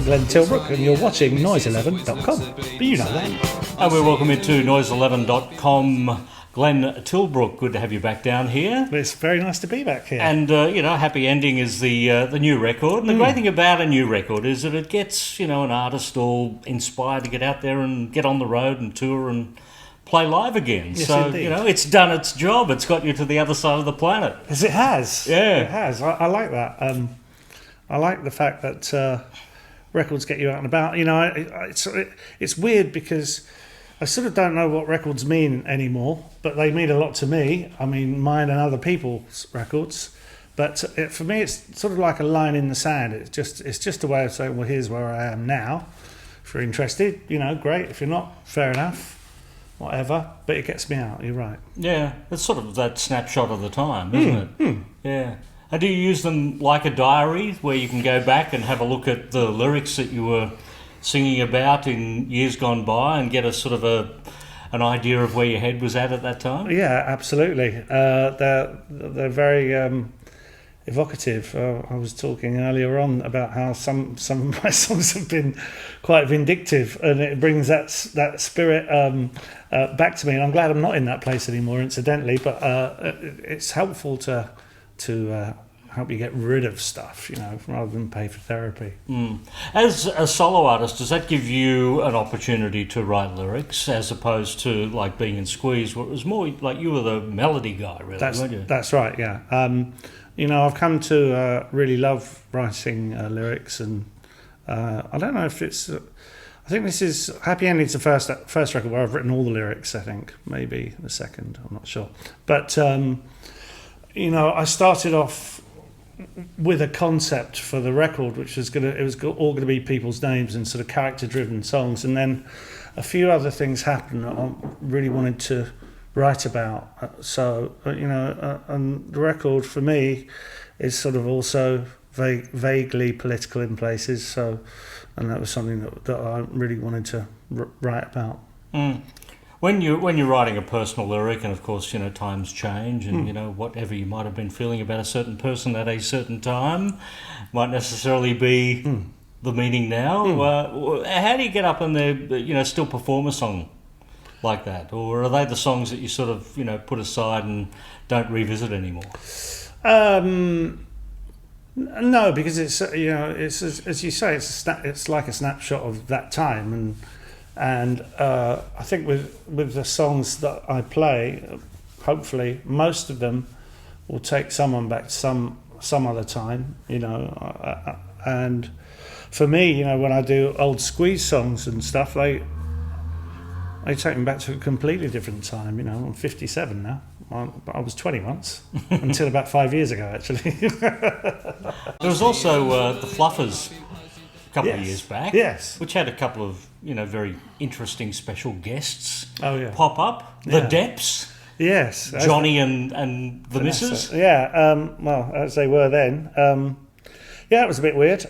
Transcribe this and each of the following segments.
Glenn Tilbrook, and you're watching Noise11.com. But you know that. And we're welcome into Noise11.com. Glenn Tilbrook, good to have you back down here. It's very nice to be back here. And, Happy Ending is the new record. And the great thing about a new record is that it gets, an artist all inspired to get out there and get on the road and tour and play live again. Yes, so, indeed. It's done its job. It's got you to the other side of the planet. Yes, it has. Yeah. It has. I like that. I like the fact that records get you out and about. It's weird because I sort of don't know what records mean anymore, but they mean a lot to me. I mean, mine and other people's records. But for me, it's sort of like a line in the sand. It's just a way of saying, well, here's where I am now. If you're interested, great. If you're not, fair enough. Whatever. But it gets me out. You're right. Yeah, it's sort of that snapshot of the time, isn't it? Yeah. And do you use them like a diary where you can go back and have a look at the lyrics that you were singing about in years gone by and get a sort of an idea of where your head was at that time? Yeah, absolutely. They're very evocative. I was talking earlier on about how some of my songs have been quite vindictive, and it brings that spirit back to me. And I'm glad I'm not in that place anymore, incidentally. But it's helpful to help you get rid of stuff, rather than pay for therapy. As a solo artist, does that give you an opportunity to write lyrics as opposed to like being in Squeeze, where it was more like you were the melody guy, really, weren't you? That's right, yeah. I've come to really love writing lyrics, and I don't know if it's... I think this is... Happy Ending's the first record where I've written all the lyrics, I think. Maybe the second, I'm not sure. But, I started off with a concept for the record, which was all going to be people's names and sort of character-driven songs, and then a few other things happened that I really wanted to write about. And the record for me is sort of also vaguely political in places. So, and that was something that I really wanted to write about. When you're writing a personal lyric, and of course, times change, and whatever you might have been feeling about a certain person at a certain time might necessarily be the meaning now. How do you get up and still perform a song like that, or are they the songs that you sort of put aside and don't revisit anymore? No, because it's it's as you say, it's like a snapshot of that time, and I think with the songs that I play, hopefully most of them will take someone back to some other time, and for me, when I do old Squeeze songs and stuff, they take me back to a completely different time. I'm 57 now. I was 20 once, until about 5 years ago, actually. There was also the Fluffers a couple of years back, which had a couple of very interesting special guests pop up. The Deps, Johnny and the Missus. Well, as they were then. It was a bit weird.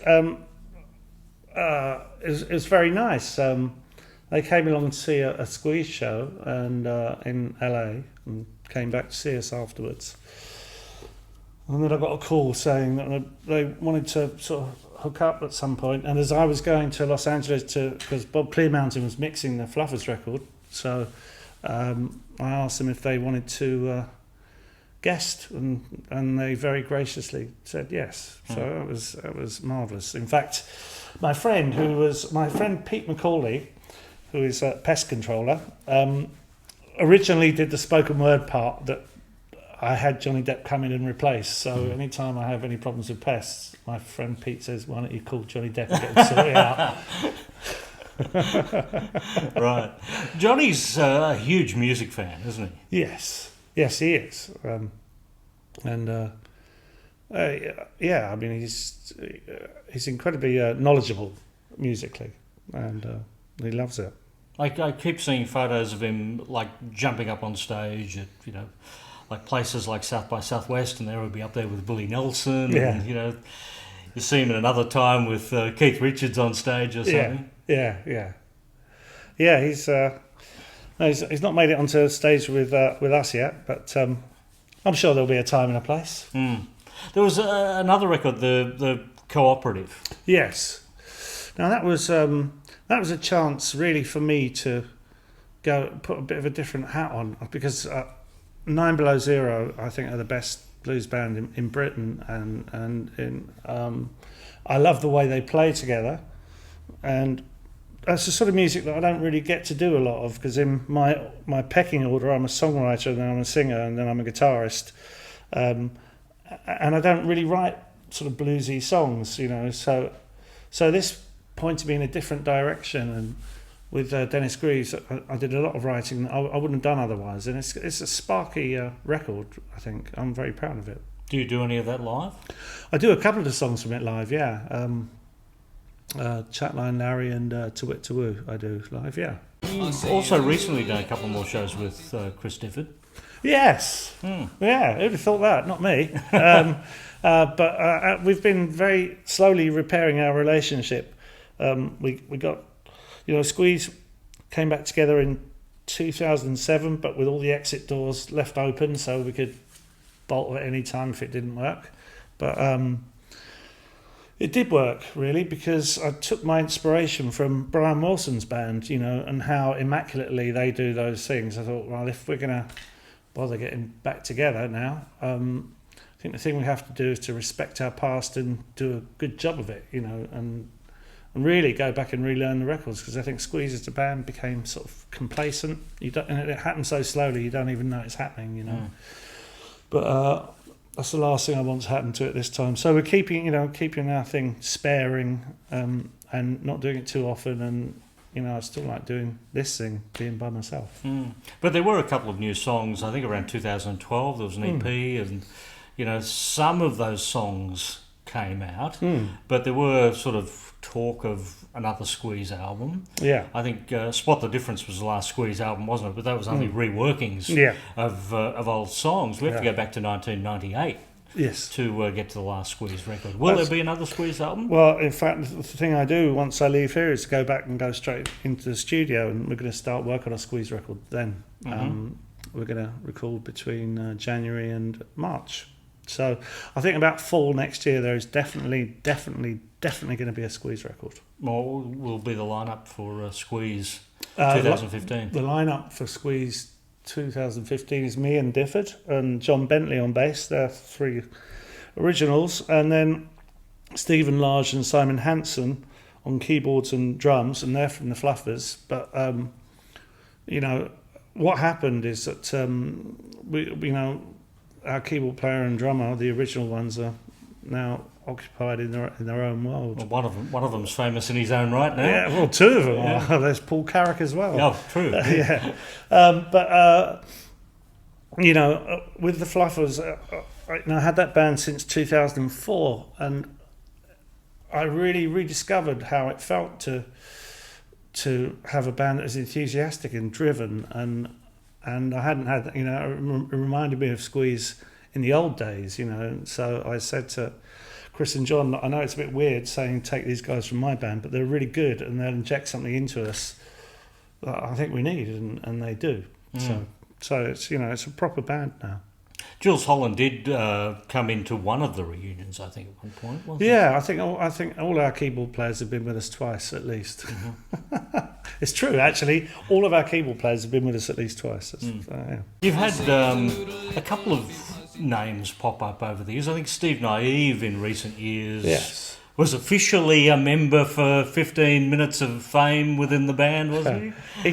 It was very nice. They came along to see a Squeeze show and in LA, and came back to see us afterwards. And then I got a call saying that they wanted to sort of hook up at some point. And as I was going to Los Angeles because Bob Clearmountain was mixing the Fluffers record, so I asked them if they wanted to guest, and they very graciously said yes. So that was marvellous. In fact, my friend Pete McCauley, who is a pest controller, originally did the spoken word part that I had Johnny Depp come in and replace. So anytime I have any problems with pests, my friend Pete says, why don't you call Johnny Depp and get him sorted out? Right. Johnny's a huge music fan, isn't he? Yes, he is. I mean, he's incredibly knowledgeable musically, and he loves it. I keep seeing photos of him like jumping up on stage at like places like South by Southwest, and there would be up there with Willie Nelson. Yeah. And, you see him at another time with Keith Richards on stage or something. Yeah. He's not made it onto a stage with us yet, but I'm sure there'll be a time and a place. There was another record, the Cooperative. Yes. Now that was a chance really for me to go put a bit of a different hat on, because 9 Below Zero I think are the best blues band in Britain, and I love the way they play together, and that's the sort of music that I don't really get to do a lot of, because in my pecking order I'm a songwriter, and then I'm a singer, and then I'm a guitarist, and I don't really write sort of bluesy songs, so this pointed me in a different direction, and with Dennis Greaves, I did a lot of writing I wouldn't have done otherwise, and it's a sparky record. I think I'm very proud of it. Do you do any of that live? I do a couple of the songs from it live, yeah. Chatline Larry and To Wit To Woo I do live, yeah. You've also recently done a couple more shows with Chris Difford. Yes. Yeah, who'd have thought that? Not me. But we've been very slowly repairing our relationship. We got, Squeeze came back together in 2007, but with all the exit doors left open, so we could bolt at any time if it didn't work. But it did work, really, because I took my inspiration from Brian Wilson's band, and how immaculately they do those things. I thought, well, if we're going to bother getting back together now, I think the thing we have to do is to respect our past and do a good job of it, and really go back and relearn the records, because I think Squeeze as a band became sort of complacent. And it happened so slowly you don't even know it's happening, But that's the last thing I want to happen to it this time. So we're keeping our thing sparing, and not doing it too often, and I still like doing this thing, being by myself. But there were a couple of new songs. I think around 2012 there was an EP, and some of those songs came out, but there were sort of talk of another Squeeze album. Yeah, I think Spot the Difference was the last Squeeze album, wasn't it? But that was only reworkings of old songs. We have to go back to 1998. Yes. To get to the last Squeeze record. Will there be another Squeeze album? Well, in fact, the thing I do once I leave here is to go back and go straight into the studio, and we're going to start work on a Squeeze record then. We're going to record between January and March. So I think about fall next year there is definitely going to be a Squeeze record. Well, will be the lineup for Squeeze 2015? The lineup for Squeeze 2015 is me and Difford and John Bentley on bass. They're 3 originals, and then Stephen Large and Simon Hanson on keyboards and drums, and they're from the Fluffers. But what happened is that our keyboard player and drummer, the original ones, are now occupied in their own world. Well, one of them's famous in his own right now. Yeah, well, 2 of them are. There's Paul Carrick as well. Oh, true. Yeah. With the Fluffers, I had that band since 2004, and I really rediscovered how it felt to have a band that was enthusiastic and driven, and I hadn't had, it reminded me of Squeeze in the old days, so I said to Chris and John, I know it's a bit weird saying take these guys from my band, but they're really good and they'll inject something into us that I think we need, and they do. So it's it's a proper band now. Jules Holland did come into one of the reunions, I think, at one point, wasn't Yeah, I think all our keyboard players have been with us twice at least. It's true, actually. All of our keyboard players have been with us at least twice. Yeah. You've had a couple of names pop up over the years. I think Steve Naive in recent years was officially a member for 15 Minutes of Fame within the band, wasn't he?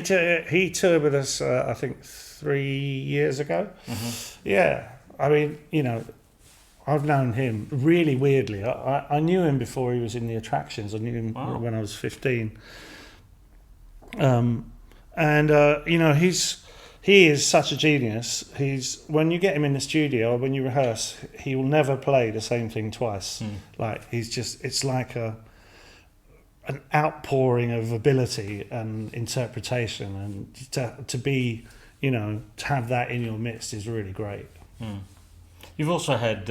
He toured with us, I think, 3 years ago. Yeah, I mean, I've known him really weirdly. I knew him before he was in the Attractions. I knew him when I was 15. He is such a genius. When you get him in the studio, when you rehearse, he will never play the same thing twice. Like it's like an outpouring of ability and interpretation, and to be, to have that in your midst is really great. You've also had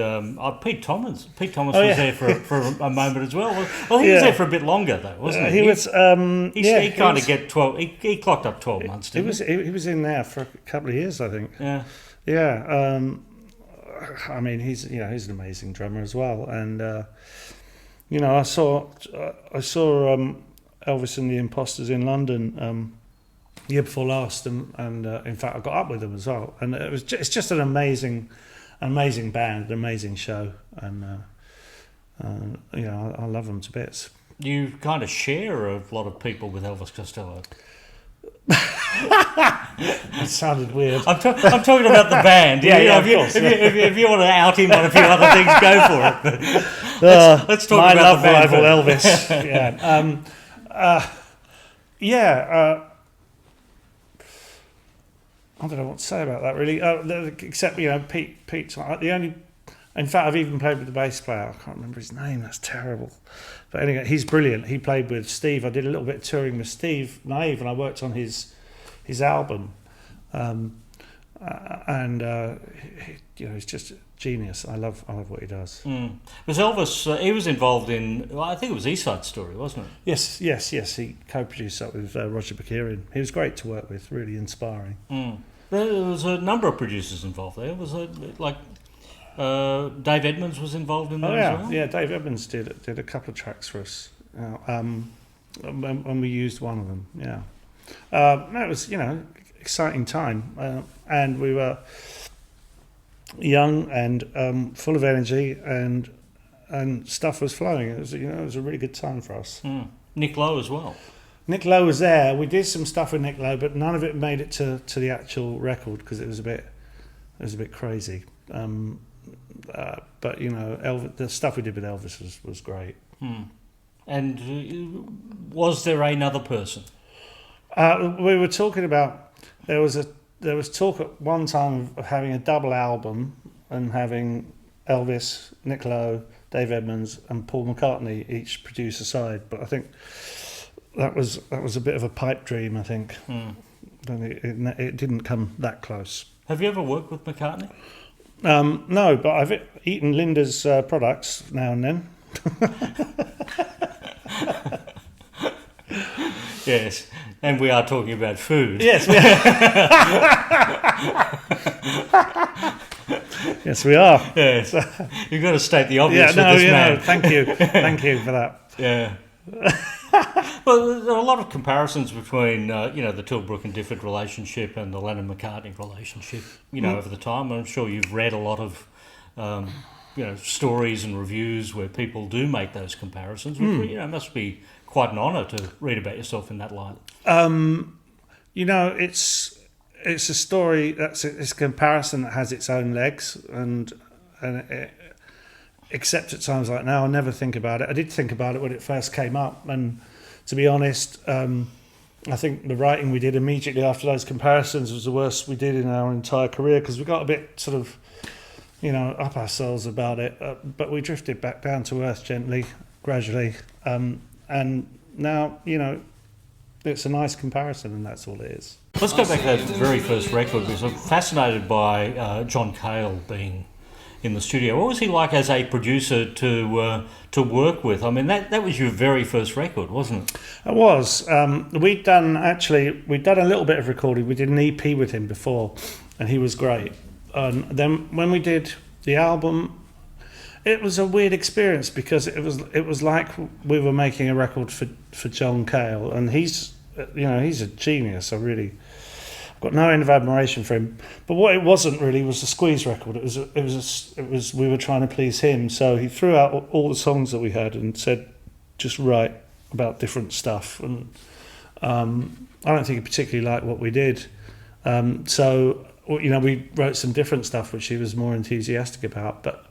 Pete Thomas. Pete Thomas was there for a moment as well. Well, he was there for a bit longer though, wasn't he? He kind of get 12. He clocked up 12 months. Didn't he was in there for a couple of years, I think. Yeah. I mean, he's an amazing drummer as well, and You know, I saw Elvis and the Imposters in London year before last, and in fact I got up with them as well, and it's just an amazing band, an amazing show, and you know, I love them to bits. You kind of share a lot of people with Elvis Costello. That sounded weird. I'm talking about the band. Of course. If you want to out him on a few other things, go for it. But let's talk my about the band. My love rival Elvis. I don't know what to say about that really. Except, you know, Pete's the only. In fact, I've even played with the bass player. I can't remember his name. That's terrible. But anyway, he's brilliant. He played with Steve. I did a little bit of touring with Steve Naive, and I worked on his album. You know, he's just a genius. I love what he does. Was Elvis? He was involved in. Well, I think it was East Side Story, wasn't it? Yes. He co-produced that with Roger Bakarian. He was great to work with. Really inspiring. There was a number of producers involved there. Was it like? Dave Edmunds was involved in that as well? Yeah, Dave Edmunds did a couple of tracks for us when we used one of them, it was, you know, exciting time, and we were young and full of energy, and stuff was flowing. It was, you know, it was a really good time for us. Nick Lowe as well. Nick Lowe was there. We did some stuff with Nick Lowe, but none of it made it to the actual record because it was a bit crazy. But you know, the stuff we did with Elvis was great. And was there another person? We were talking about there was talk at one time of having a double album and having Elvis, Nick Lowe, Dave Edmunds, and Paul McCartney each produce a side. But I think that was a bit of a pipe dream. I think, it didn't come that close. Have you ever worked with McCartney? No, but I've eaten Linda's products now and then. Yes, and we are talking about food. Yes, we are. Yes, we are. Yes, you've got to state the obvious. Thank you for that. Yeah. Well, there are a lot of comparisons between, the Tilbrook and Difford relationship and the Lennon-McCartney relationship, over the time. I'm sure you've read a lot of, stories and reviews where people do make those comparisons, which, must be quite an honour to read about yourself in that light. It's a story it's a comparison that has its own legs, and except at times like now, I never think about it. I did think about it when it first came up, and to be honest, I think the writing we did immediately after those comparisons was the worst we did in our entire career, because we got a bit sort of, up ourselves about it, but we drifted back down to earth gently, gradually, and now, it's a nice comparison, and that's all it is. Let's go back to that very first record, because I'm fascinated by John Cale being in the studio. What was he like as a producer to work with? I mean, that was your very first record, wasn't it? It was. We'd done a little bit of recording. We did an EP with him before, and he was great. And then when we did the album, it was a weird experience, because it was like we were making a record for John Cale, and he's a genius. I've got no end of admiration for him. But what it wasn't really was a Squeeze record. It was we were trying to please him. So he threw out all the songs that we had and said, just write about different stuff. And I don't think he particularly liked what we did. So we wrote some different stuff which he was more enthusiastic about. But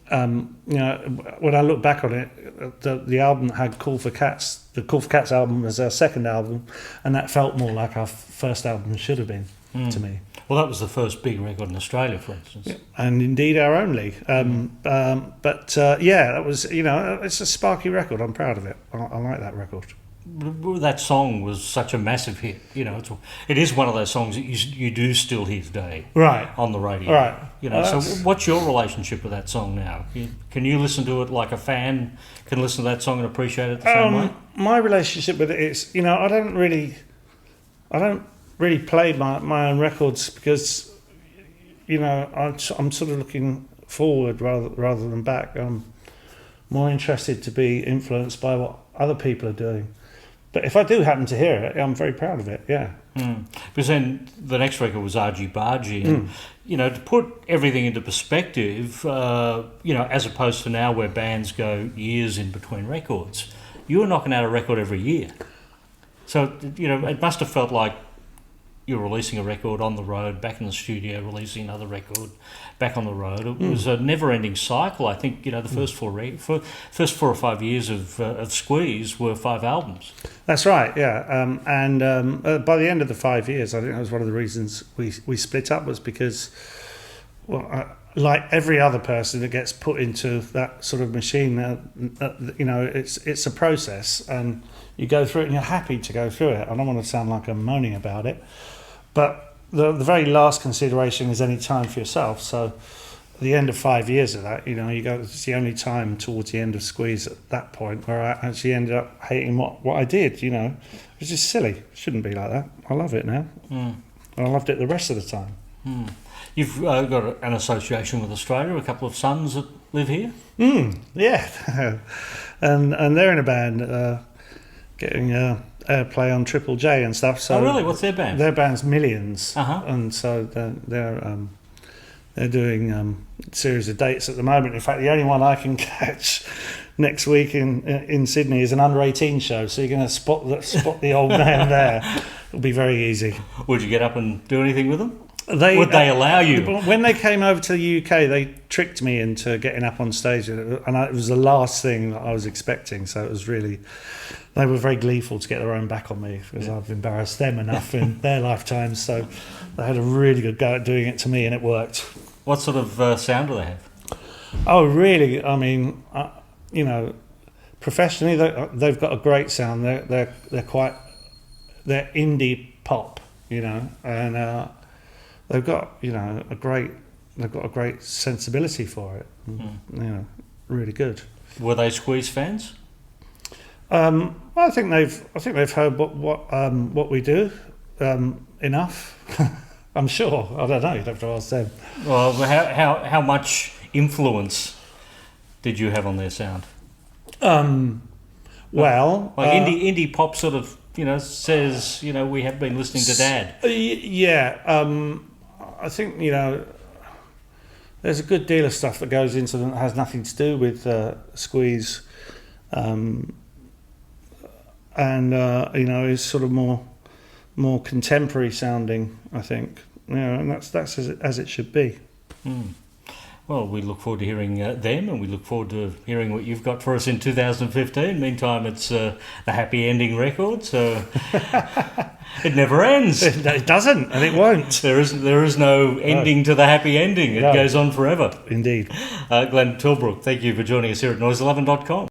when I look back on it, the album that had Call for Cats, the Call for Cats album was our second album, and that felt more like our first album should have been to me. Well, that was the first big record in Australia, for instance. Yeah, and indeed our only. That was, it's a sparky record. I'm proud of it. I like that record. That song was such a massive hit. It is one of those songs that you do still hear today, right, on the radio. Right. So what's your relationship with that song now? Can you listen to it like a fan can listen to that song and appreciate it the same way? My relationship with it is, I don't really play my own records, because, I'm sort of looking forward rather than back. more interested to be influenced by what other people are doing. But if I do happen to hear it, I'm very proud of it, yeah. Because then the next record was Argy Bargy, and to put everything into perspective, as opposed to now where bands go years in between records, you were knocking out a record every year. So, it must have felt like you're releasing a record on the road, back in the studio, releasing another record, back on the road. It was a never-ending cycle. I think the first 4 or 5 years of Squeeze were 5 albums. That's right, yeah. And by the end of the 5 years, I think that was one of the reasons we split up, was because, like every other person that gets put into that sort of machine, it's a process, and you go through it and you're happy to go through it. I don't want to sound like I'm moaning about it, but the very last consideration is any time for yourself. So at the end of 5 years of that, it's the only time towards the end of Squeeze at that point where I actually ended up hating what I did, It's just silly. It shouldn't be like that. I love it now. And I loved it the rest of the time. You've got an association with Australia, a couple of sons that live here? Yeah. and they're in a band getting airplay on Triple J and stuff. So really? What's their band? Their band's Millions. And so they're doing a series of dates at the moment. In fact, the only one I can catch next week in Sydney is an under-18 show, so you're going to spot the old man there. It'll be very easy. Would you get up and do anything with them? Would they allow you? When they came over to the UK, they tricked me into getting up on stage, and it was the last thing that I was expecting. So it was really, they were very gleeful to get their own back on me, because I've embarrassed them enough in their lifetimes. So they had a really good go at doing it to me, and it worked. What sort of sound do they have? Oh, really? I mean, professionally, they've got a great sound. They're indie pop, and. They've got a great sensibility for it. Really good. Were they Squeeze fans? I think they've heard what we do enough. I'm sure. I don't know. You'd have to ask them. Well, how much influence did you have on their sound? Indie pop sort of says we have been listening to Dad. Yeah. I think there's a good deal of stuff that goes into them that has nothing to do with Squeeze, and is sort of more contemporary sounding, I think. And that's as it should be. Well, we look forward to hearing them, and we look forward to hearing what you've got for us in 2015. Meantime, it's the Happy Ending record, so it never ends. It doesn't, and it won't. There is no ending to the Happy Ending. It goes on forever. Indeed. Glenn Tilbrook, thank you for joining us here at noise11.com.